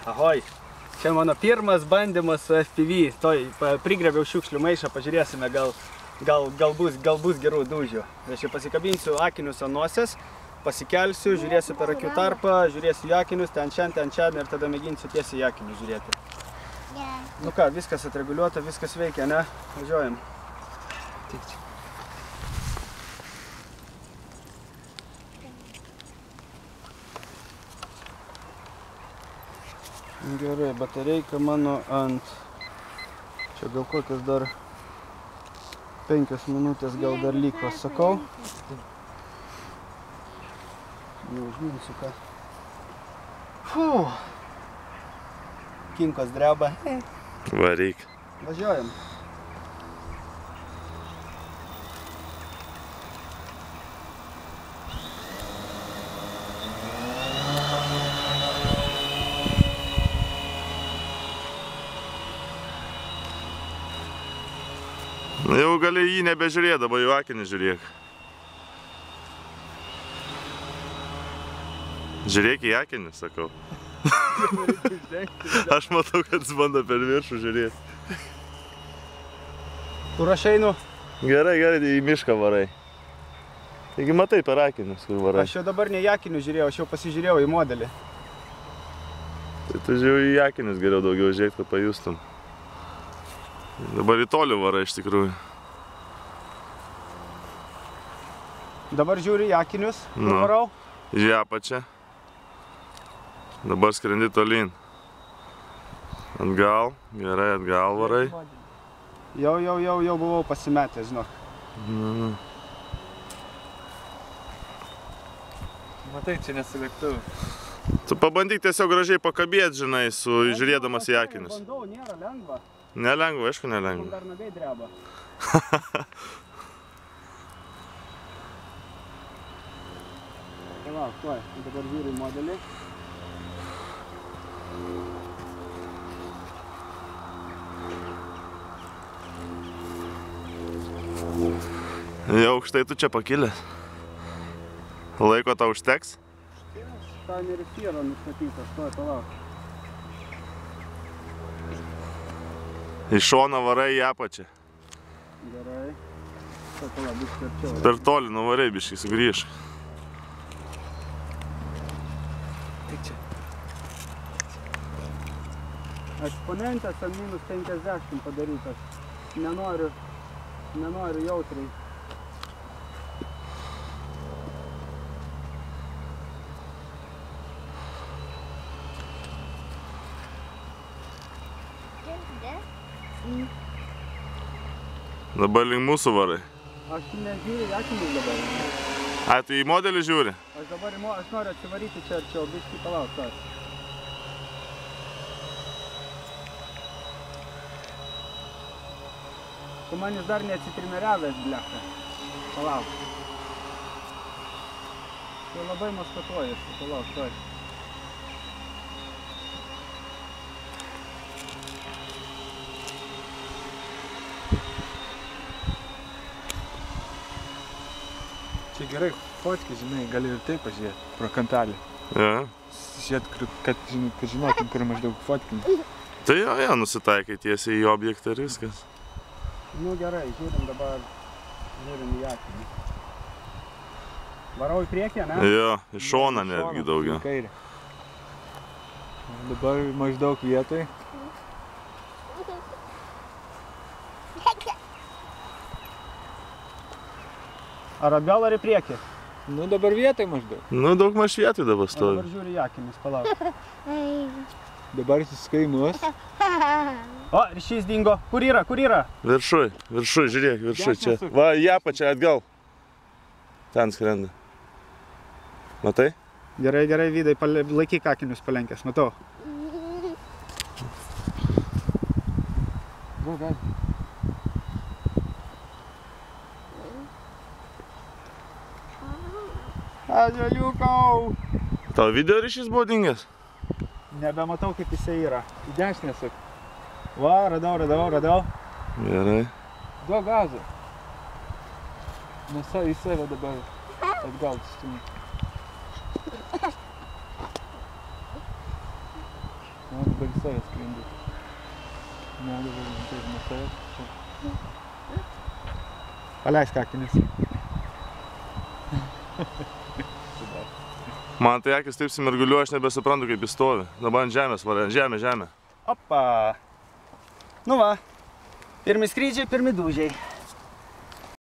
Ahoj. Čia mano pirmas bandymas su FPV. Prigrebiau šiukšlių maišą, pažiūrėsime, gal bus gerų dūžių. Aš čia pasikabinsiu akinius ant nosies, pasikelsiu, žiūrėsiu per akių tarpą, žiūrėsiu į akinius, ten čia ir tada mėginsiu tiesiai į akinius žiūrėti. Nu ką, viskas atreguliuota, viskas veikia, ne? Važiuojam. Tik čia. Gerai, batareika mano ant, čia gal kokias dar 5 minutės gal dar liko, sakau. Neužminsiu ką. Kinkos dreba. Varyk. Važiuojam. Jau gali jį nebežiūrėti, dabar jau akinį žiūrėk. Žiūrėk į akinį, sakau. Aš matau, kad jis bando per viršų žiūrėti. Kur aš einu? Gerai, į mišką varai. Taigi matai per akinius, kur varai. Aš jau dabar ne į akinius žiūrėjau, aš jau pasižiūrėjau į modelį. Tai tu žiūrėjau į akinius geriau daugiau žiūrėk, kad pajustum. Dabar į tolį varai iš tikrųjų. Dabar žiūriu į akinius, kur varau. Į apačią. Dabar skrendi tolyn. Atgal, gerai, atgal varai. Jau buvau pasimetęs, žinok. Matai, čia nesulėktuvių. Tu pabandyk tiesiog gražiai pakabėti, žinai, žiūrėdamas į akinius. Bandau, nėra lengva. Nelengva, aišku, nelengva. Dar nagai dreba. Palauk, tuoj, dabar žiūriu į modelį. Jau aukštai tu čia pakilęs. Laiko tau užteks? Timeris yra nustatytas, tuoj, palauk. Į šoną varai į apačią. Gerai. Palauk, biškį arčiau. Per tolį nuvarai, biškį sugrįžk. Eksponentės ant -50 padarytas. Nenoriu jautriai. Dabar link mūsų varai. Aš nežiūriu į akinius dabar. A, tu į modelį žiūri? Aš noriu atsivaryti čia arčiau, biškį palauk tas. Tu manis dar neatsitrimeriavęs, blecha. Palauk. Tu labai maskatuojasi, palauk, tuoj. Čia gerai, fotki, žinai, gali ir taip pažiūrėti, pro kampelį. Ja. Žiūrėt, kad žinotum, kur maždaug fotkim. Tai jo, nusitaikai tiesiai į objektą ir viskas. Nu gerai, žiūrim į akinį. Varau į priekį, ne? Jo, į šoną netgi daugiau. Dabar maždaug vietoj. Ar atgal ar į priekį? Nu dabar vietoj maždaug. Nu daug maž vietoj dabar stovi. Dabar žiūri į akinius, palauk. Dabar suskaimus. O, ryšys dingo. Kur yra? Viršuj, žiūrėk, viršuj čia. Va, į apačią atgal. Ten skrenda. Matai? Gerai, Vydai, laikyk akinius palenkęs, matau. Ažaliukau! Tau video ryšys buvo dingęs? Nebematau, kaip jisai yra. Į dešinę suk. Va, radau. Gerai. Duok gazą. Nes į save dabar atgal stumi. dabar į save skrendi. Ne, dabar taip nuo savęs. Paleisk akinius. Man tai akis taip simirguliuoja, aš nebesuprantu, kaip jis stovi. Dabar ant žemės varai, ant žemė. Opa. Nu va. Pirmi skrydžiai, pirmi dūžiai.